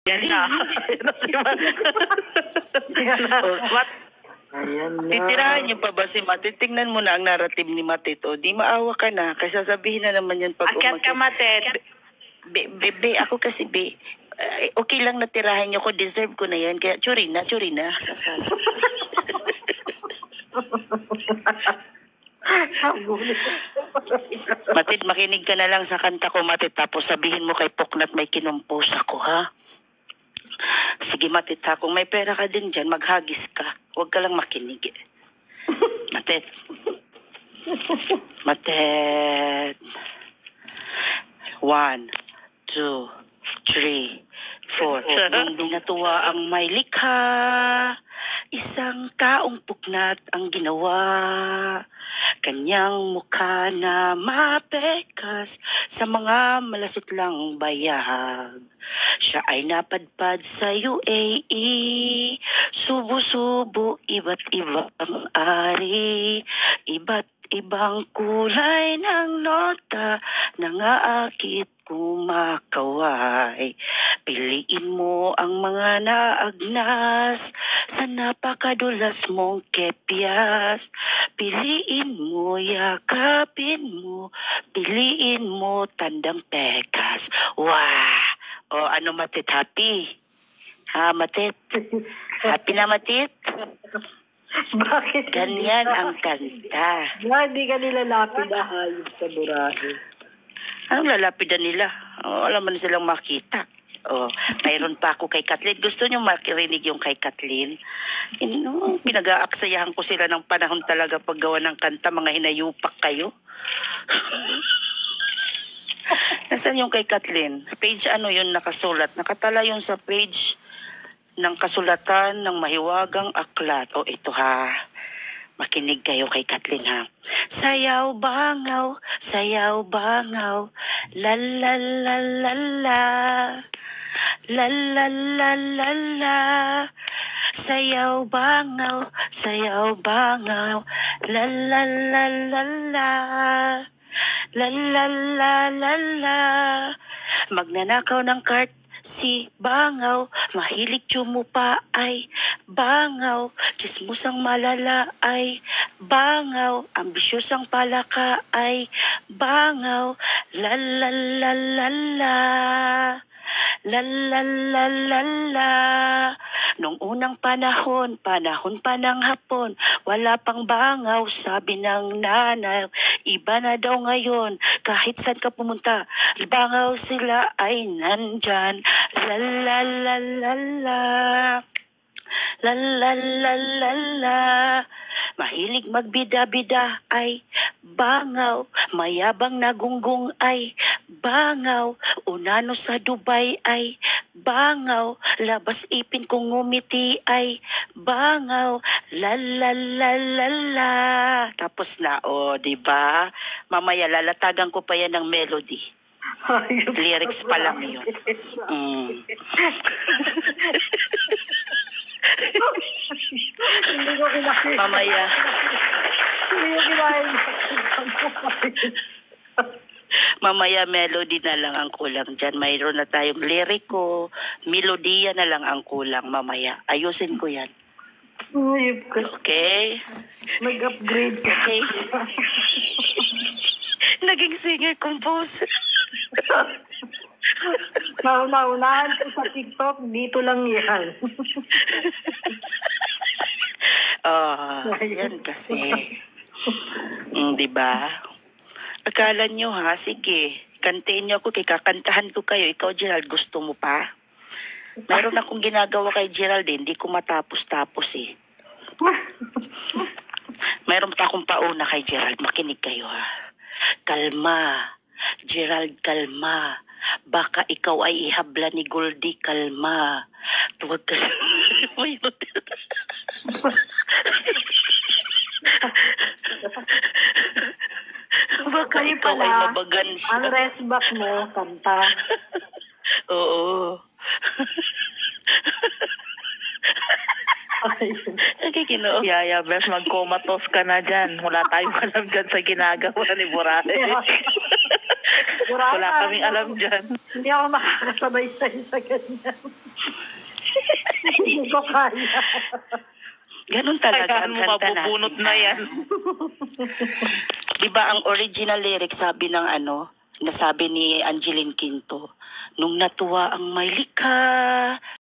Yan na. Ayan na. Titirahan niyo pa ba si Matit? Tingnan mo na ang narrative ni Matit. O, di maawa ka na. Kasi sasabihin na naman yan pag Akyat ka, Matit. Bebe, ako kasi okay lang na tirahan niyo ko. Deserve ko na yan. Kaya tsuri na. Matit, makinig ka na lang sa kanta ko, Matit. Tapos sabihin mo kay Poknat may kinumpos ako, ha? Sige, Matit, ha? Kung may pera ka din dyan, maghagis ka. Huwag ka lang makinig. Matit. Matit. 1, 2, 3, 4. Nung binatuwa ang may likha, isang taong puknat ang ginawa. Kanyang mukha na mapekas sa mga malasot lang bayag. Siya ay napadpad sa UAE, subo-subo, iba't ibang ari, iba't ibang kulay ng nota, nangaakit kumakaway. Piliin mo ang mga naagnas sa napakadulas mong kepyas. Piliin mo, yakapin mo, piliin mo tandang pekas. Wow! O ano, Matit, happy? Ha, Matit? Happy na, Matit? Bakit? Ganyan ang kanta. Hindi ka nilalapid na hayop sa burahe. Anong lalapidan nila? Wala man silang makita. Mayroon pa ako kay Kathleen. Gusto nyo makirinig yung kay Kathleen? Pinag-aaksayahan ko sila ng panahon talaga paggawa ng kanta. Mga hinayupak kayo. Nasaan yung kay Kathleen? Page ano yun nakasulat? Nakatala yun sa page ng kasulatan ng mahiwagang aklat. Ito ha. Makinig kayo kay Kathleen, ha. Sayaw bangaw, la la la la la, la la la la la. Sayaw bangaw, la la la la la, la la la la la. Magnanakaw ng kart si bangaw, mahilig tsumupa ay bangaw, chismusang malala ay bangaw, ambisyosang palaka ay bangaw, la la la la la, la la la la la. Nung unang panahon pa ng hapon, wala pang bangaw, sabi ng nanay, iba na daw ngayon, kahit saan ka pumunta, bangaw sila ay nandyan, la la la la la. La la la la la. Mahilig magbida-bida ay bangaw, mayabang na gunggong ay bangaw, unano sa Dubai ay bangaw, labas ipin kung ngumiti ay bangaw, la la la la la. Tapos na, di ba? Mamaya lalatagan ko pa yan ng melody. Lyrics pa lang yun. Hindi ko kinakain. Mamaya. Hindi ko kinain. Mamaya melody na lang ang kulang dyan. Mayroon na tayong liriko, melodiya na lang ang kulang mamaya. Ayusin ko yan. Okay? Nag-upgrade ka. Okay. Naging singer-composer. Naunahan ko sa TikTok, dito lang yan. Yan kasi. Diba? Akala nyo ha, sige, kantiin nyo ako, kakantahan ko kayo. Ikaw, Gerald, gusto mo pa? Meron akong ginagawa kay Gerald, hindi ko matapos-tapos eh. Meron pa akong pauna kay Gerald, makinig kayo ha. Kalma, Gerald, kalma. Baka ikaw ay ihabla ni Goldie, kalma. Tuwag ka lang. Baka ikaw ay mabagan siya. Ang rest back mo, kanta. Oo. Nakikinoo. Yaya, best mag-comatose ka na dyan. Wala tayong alam dyan sa ginagawa ni Borate. Wala kaming alam dyan. Hindi ako makakasabay sa ganyan. Hindi ko kaya. Ganun talaga ang Kailangan mo kanta natin. mabubunot na yan. Diba ang original lyric sabi ng nasabi ni Angeline Quinto, nung natuwa ang may likha,